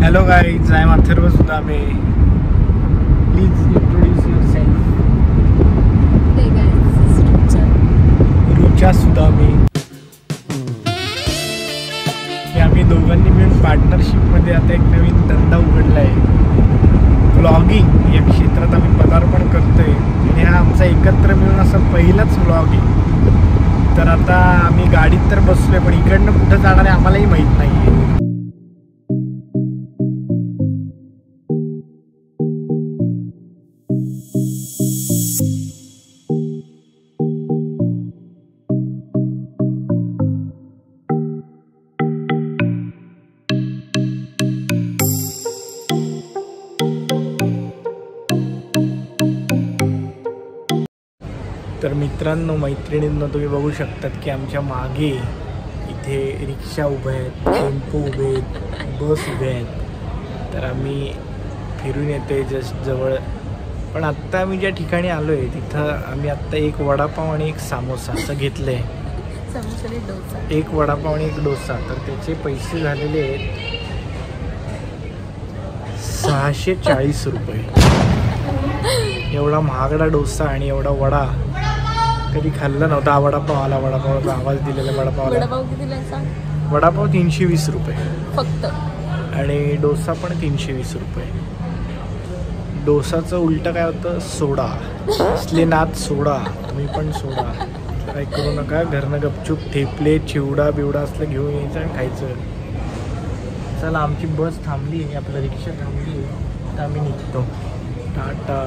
Hello guys, I am Atharva Sudame. Please introduce yourself. Hey guys, this is Rucha. Rucha Sudame. आम्ही दोघांनी मिळून पार्टनरशिपमध्ये आता एक नवीन धंदा उघडला आहे. व्लॉगिंग या क्षेत्रात आम्ही पदार्पण करतोय आणि हा आमचा एकत्र मिळून असा पहिलाच व्लॉग आहे. तर आता आम्ही गाडीत तर बसलोय, पण इकडनं कुठं जाणार आहे आम्हालाही माहीत नाही आहे. तर मित्रांनो, मैत्रिणींनो, तुम्ही बघू शकतात की आमच्या मागे इथे रिक्षा उभ्या आहेत, टेम्पो उभे आहेत, बस उभे आहेत. तर आम्ही फिरून येतो आहे जस्ट जवळ. पण आत्ता आम्ही ज्या ठिकाणी आलो आहे तिथं आम्ही आत्ता एक वडापाव आणि एक सामोसा असं घेतलं आहे. एक वडापाव आणि एक डोसा. तर त्याचे पैसे झालेले आहेत 640 रुपये. एवढा महागडा डोसा आणि एवढा वडा कधी खाल्ला नव्हता. वडापाव आला, वडापावचा आवाज दिलेला. वडापाव 320 रुपये फक्त, आणि डोसा पण 320 रुपये. डोसाचं उलटं काय होतं, सोडा. असले नाद सोडा, तुम्ही पण सोडा. काय करू नका, घरनं गपचूप ठेपले चिवडा बिवडा असलं घेऊन यायचं आणि खायचं. चला, आमची बस थांबली आहे, आपलं रिक्षा थांबली आहे, तर आम्ही निघतो. टाटा.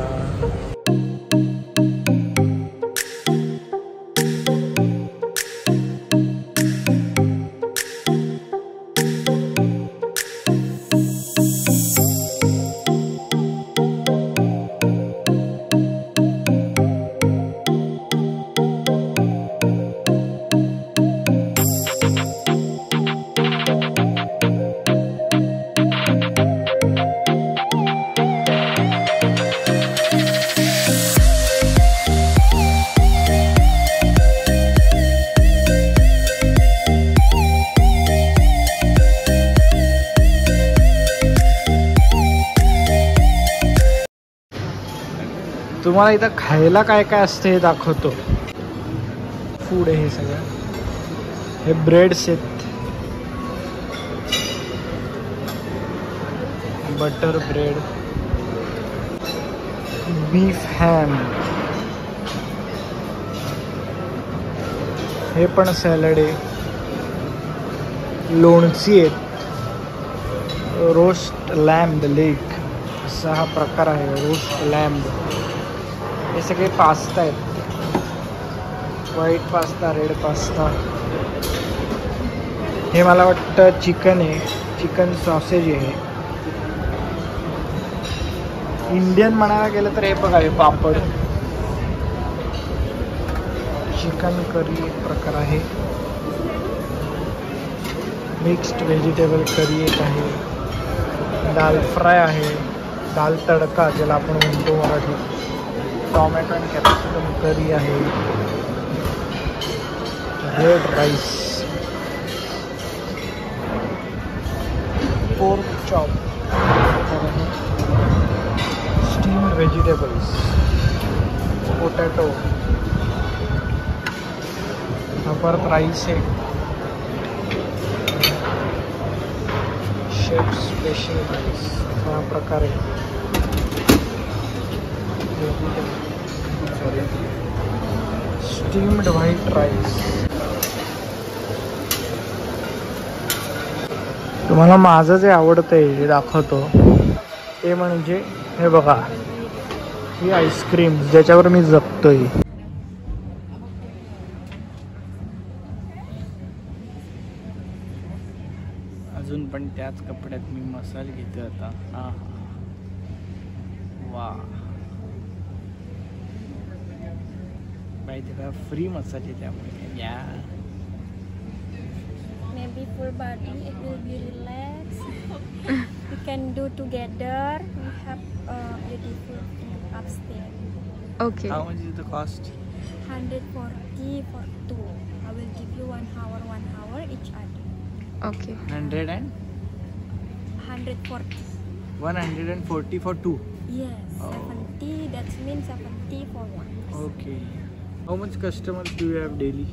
तुम्हाला इथं खायला काय काय असतं हे दाखवतो. फूड आहे हे सगळं. हे ब्रेड्स आहेत, बटर ब्रेड, बीफ हॅम, हे पण सॅलड आहे, लोणची आहेत, रोस्ट लॅम्ब लेग असा हा प्रकार आहे, रोस्ट लॅम्ब. हे सगळे पास्ता आहेत, व्हाईट पास्ता, रेड पास्ता. हे मला वाटतं चिकन आहे, चिकन सॉसेज आहे. इंडियन म्हणायला गेलं तर हे बघा, हे पापड, चिकन करी एक प्रकार आहे, मिक्स्ड व्हेजिटेबल करी एक आहे, दाल फ्राय आहे, दाल तडका ज्याला आपण म्हणतो मराठीत, टोमॅटो आणि कॅप्सिकम करी आहे, red rice, pork chop, steamed vegetables, potato, हा परत राईस आहे, शेफ स्पेशल राईस हा प्रकार आहे, स्टीम्ड व्हाईट राईस. तुम्हाला माझं जे आवडतं आहे दाखवतो ते म्हणजे हे बघा, ही आईस्क्रीम ज्याच्यावर मी जगतोय. अजून पण त्याच कपड्यात मी मसाज घेतोय आता. हा वा, माहिती का, फ्री मसाज आहे त्यामुळे. या maybe full body it will be relaxed. We can do together. We have beautiful upstairs. Okay. How much is the cost? 140 for two. I will give you 1 hour each other. Okay. 100 and 140. 140 for two. Yes, Oh. 70. That means 70 for one. Okay. How much customers do you have daily?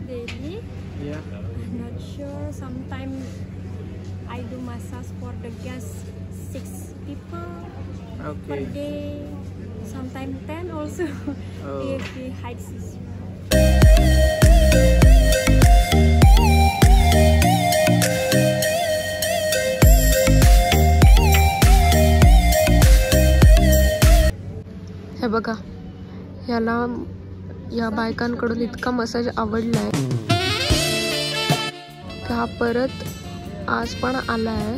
Daily, Yeah. I'm not sure. Sometimes I do massage for the guests 6 people per Okay. day. Sometimes 10 also. Oh. If the height is हे बघा, याला या बायकांकडून इतका massage आवडलाय की हा परत आज पण आलाय.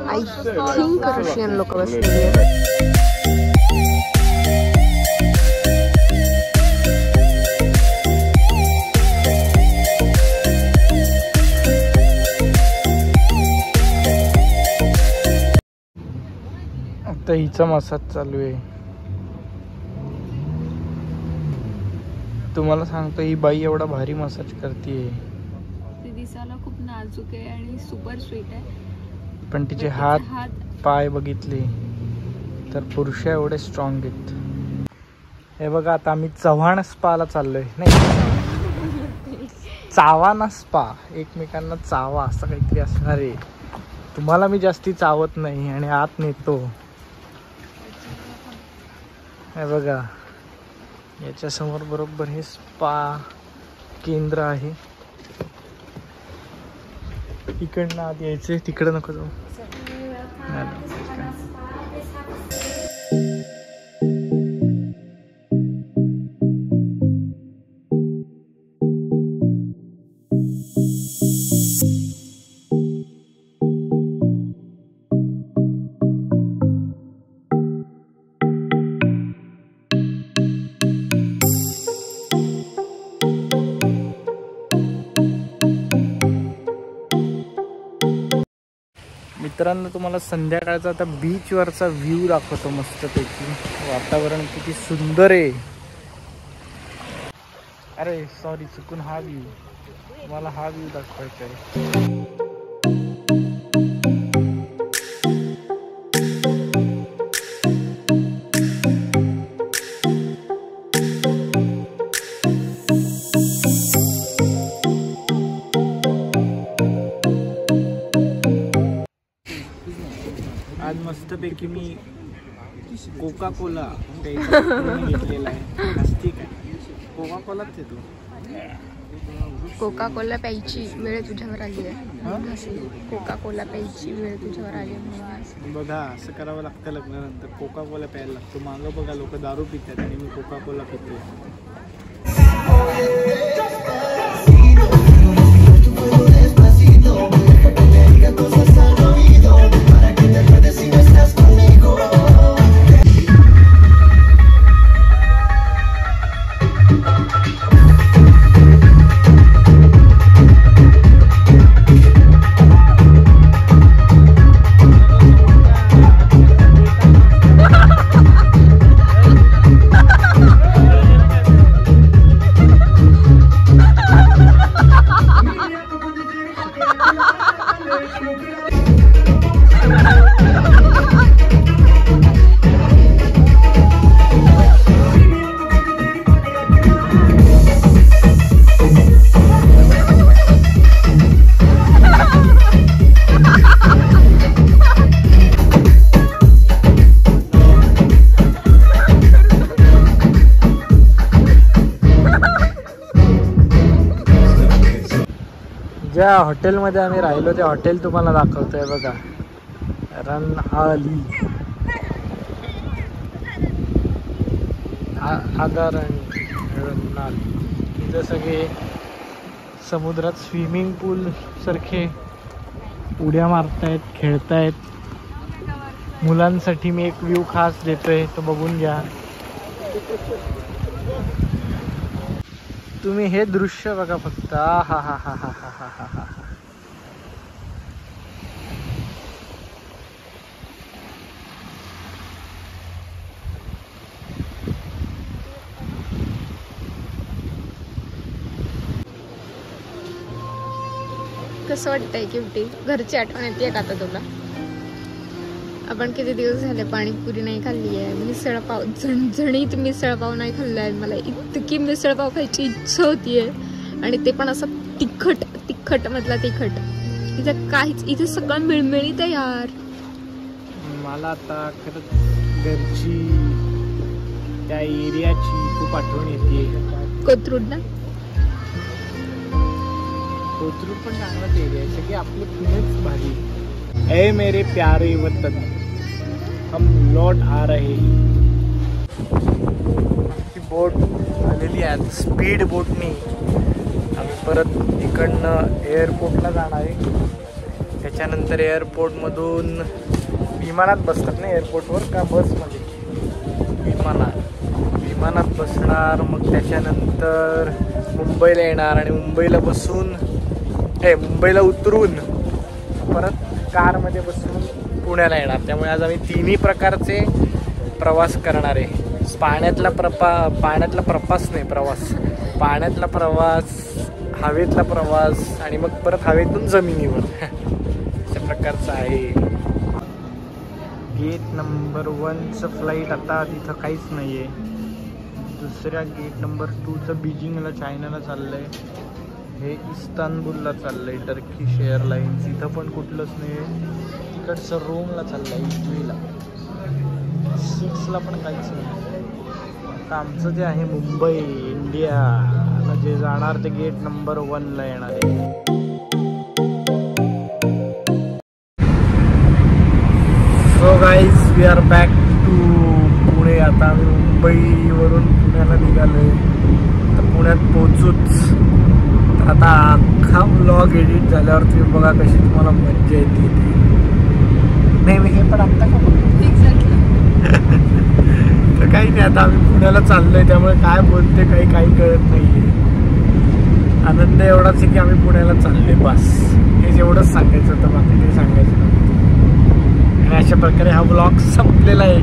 आय थिंक रशियन लोक बसलेली आहेत. आता हिचा मसाज चालू आहे. तुम्हाला सांगतो ही बाई एवढा भारी मसाज करते. ती दिसायला खूप नाजूक आहे आणि सुपर स्वीट आहे. पण तिचे हात पाय बघितले तर पुरुष एवढे स्ट्रॉंग आहेत. हे बघा, आता आम्ही चव्हाण स्पाला चाललोय. नाही, चावाना स्पा. एकमेकांना चावा असं काहीतरी असणार आहे. तुम्हाला मी जास्ती चावत नाही आणि आत नेतो. हे बघा, याच्या समोर बरोबर हे स्पा केंद्र आहे. इकडनं आत यायचंय, तिकडं नको जाऊ. मित्रांनो, तुम्हाला संध्याकाळचा आता बीचवरचा व्ह्यू दाखवतो. मस्तपैकी वातावरण किती सुंदर आहे. अरे सॉरी, चुकून हा व्ह्यू. तुम्हाला हा व्ह्यू दाखवायचा आहे. आज मस्तपैकी मी कोका कोला घेतलेला आहे. नसती काय, कोका कोलाच येतो. कोका कोला प्यायची वेळ तुझ्यावर आली आहे. कोका कोला प्यायची वेळ तुझ्यावर आली आहे. बघा, असं करावं लागतं लग्नानंतर. कोका कोला प्यायला लागतो. मागं बघा, लोक दारू पितात आणि मी कोका कोला पितो. ज्या हॉटेलमध्ये आम्ही राहिलो त्या हॉटेल तुम्हाला दाखवतोय. बघा, रनहाली आगाराणी रनहाली. तिथं सगळे समुद्रात स्विमिंग पूल सारखे उड्या मारतायत, खेळतायत. मुलांसाठी मी एक व्ह्यू खास देतोय, तो बघून घ्या तुम्ही. हे दृश्य बघा फक्त. हा हा हा हा हा हा हा हा. कसं वाटतंय क्युटी? घरची आठवण येते का आता तुला? आपण किती दिवस झाले पाणीपुरी नाही खाल्ली आहे, मिसळपाव झणझणीत मिसळपाव नाही खाल्ला आहे. मला इतकी मिसळपाव खायची इच्छा होतीये, आणि ते पण असं तिखट तिखट मधला तिखट. इथं काहीच, इथे सगळं मिळमिळीत आहे यार. मला आता खरंच घरची त्या एरियाची खूप आठवण येते. कोथरूड ना? कोथरूड पण चांगलाच एरिया आहे, सगळे आपले पुणेच भारी. ए मेरे प्यारे वतन, हम लौट आ रहे. आमची बोट आलेली आहे स्पीड बोटनी. आम्ही परत इकडनं एअरपोर्टला जाणार आहे. त्याच्यानंतर एअरपोर्टमधून विमानात बसतात ना एअरपोर्टवर, का बसमध्ये? विमानात बसणार. मग त्याच्यानंतर मुंबईला येणार आणि मुंबईला उतरून परत कारमध्ये बसून पुण्याला येणार. त्यामुळे आज आम्ही तिन्ही प्रकारचे प्रवास करणार आहे. पाण्यातला प्रवास, हवेतला प्रवास आणि मग परत हवेतून जमिनीवर अशा प्रकारचं आहे. गेट नंबर 1चं फ्लाईट आता तिथं काहीच नाही आहे. दुसऱ्या गेट नंबर 2चं बीजिंगला चायनाला चाललं आहे. हे इस्तानबुलला चाललं आहे टर्किश एअरलाइन्स. इथं पण कुठलंच नाही आहे. तिकडचं रोमला चाललं आहे, इटलीला. 6ला पण काहीच नाही. आता आमचं जे आहे मुंबई इंडियाला जे जाणार ते गेट नंबर 1ला येणार आहे. So guys, we are back to Pune. आता आम्ही मुंबईवरून पुण्याला निघालो आहे. तर पुण्यात पोचूच. आता अख्खा ब्लॉग एडिट झाल्यावर तुम्ही बघा कशी तुम्हाला मज्जा येते. नाही मी हे पण आत्ता का तर काही नाही. आता आम्ही पुण्याला चाललोय, त्यामुळे काय बोलते काही कळत नाहीये. आनंद एवढाच आहे की आम्ही पुण्याला चाललोय, बस. हे एवढंच सांगायचं होतं, बाकी काही सांगायचं नव्हतं. आणि अशा प्रकारे हा ब्लॉग संपलेला आहे.